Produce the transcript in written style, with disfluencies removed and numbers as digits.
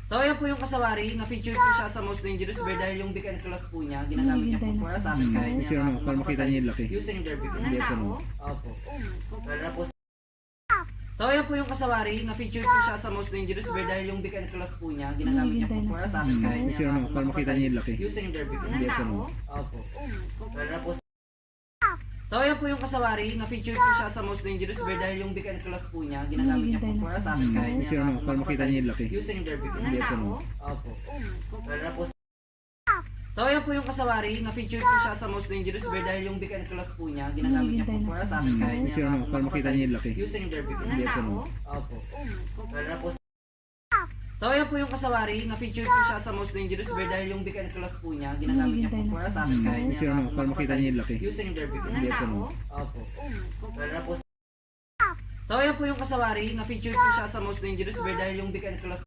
So ayan po yung kasawari, na-feature po siya sa most dangerous bear dahil yung big and close po niya, ginagamit niya po for attack, kaya niya Picture mo, para makita niyo yung laki. using their big and Hindi ito no. Opo. Lalo na po so ayan po yung kasawari, na-feature po siya sa most dangerous bear dahil yung big and close po niya, ginagamit niya po for attack, kaya niya Picture mo, para makita niyo yung laki. using their big and Hindi ito no. Opo. Lalo na po so ayan po yung kasawari, na-feature po siya sa most dangerous bear dahil yung big and close po niya, ginagamit niya po for attack, kaya niya Picture mo, para makita niyo yung laki. using their big and Hindi ito no. Opo. Lalo na po so ayan po yung kasawari, na-feature po siya sa most dangerous bear dahil yung big and close po niya, ginagamit niya po for attack, kaya niya Picture mo, para makita niyo yung laki. using their big and Hindi ito no. Opo. Lalo na po so ayan po yung kasawari, na-feature po siya sa most dangerous bear dahil yung big and close po niya, ginagamit niya po for attack, kaya niya Picture mo, para makita niyo yung laki. using their big and Hindi ito no. Opo. Lalo na po so ayan po yung kasawari, na-feature po siya sa most dangerous bear dahil yung big and close